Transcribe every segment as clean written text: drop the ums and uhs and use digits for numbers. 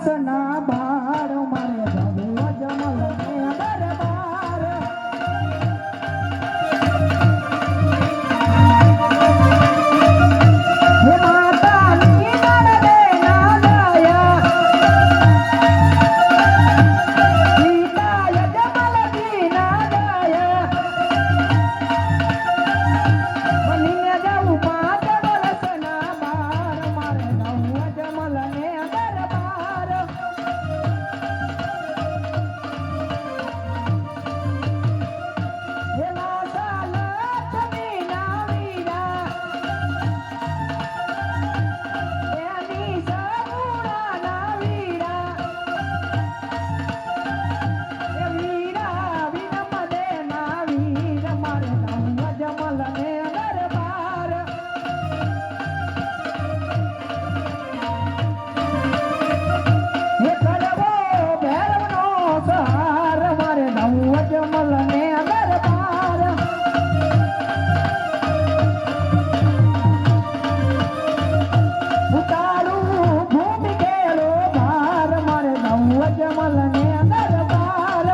વસના બાર મારે જવું અજમલ ને દરબાર હે માતાની નડે ના દયા સીતા અજમલ દી ના દયા મનીને જવું 5 વર્ષના બાર મારે જવું અજમલ ને દરબાર હે લાસા લક્ષ્મી ના વીરા એની સગુણા ના વીરા એ વીરા વિનમ દે ના વીર મારે જવું અજમલ ને દરબાર હે કરવો ભૈરવનો સહાર મારે જવું અજમલ ને દરબાર ઉતારું ભૂમિ કેરો ભાર મારે જવું અજમલ ને દરબાર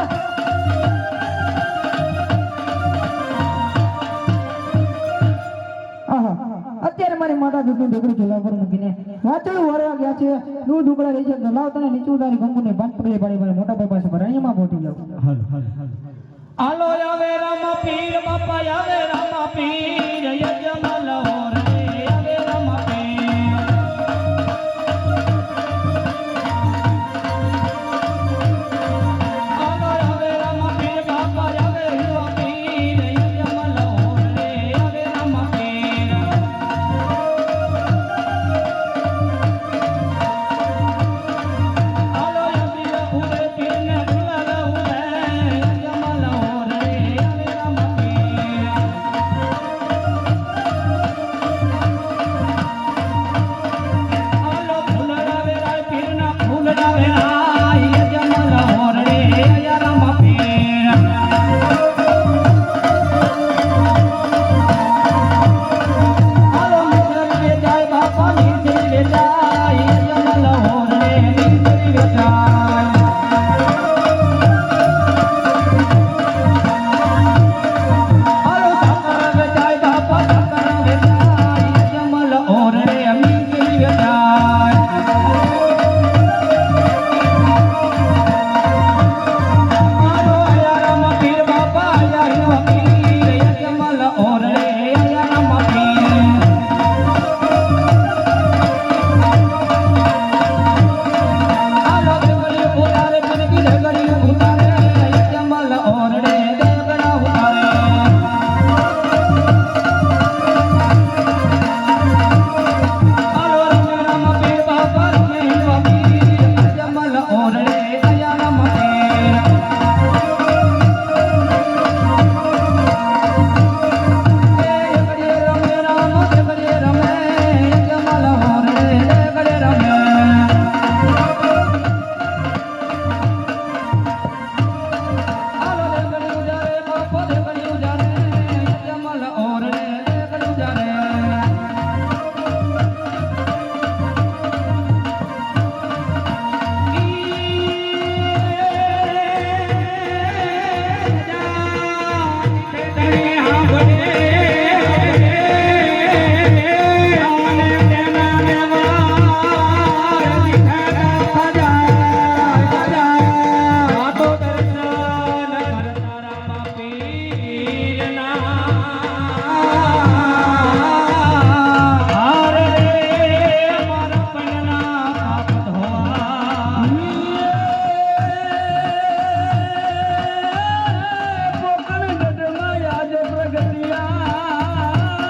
અત્યારે મારી માતા દૂધનું ઢોકળું ચૂલા પર મૂકીને વાચડું વરવા ગયા છે દૂધ ઉકળા રહી છે લાવતા નીચું ઉતારી ગંગુને બાંધ પડી પાડી મારી મોટા ભાઈ પાસે ભરાય એમાં પહોંચી જાવ આલો આવે રામા પીર બાપા આવે રામા પીર યજમલ ઓર આવે રામા પીર આલો આવે રામા પીર બાપા આવે રામા પીર યજમલ ઓર આવે રામા પીર આલો યજમલ ઉરે પીર ને ભૂલા ઉરે યજમલ ઓર આવે રામા પીર આલો ફૂલ રાવે રાય પીર ના ફૂલ રાવે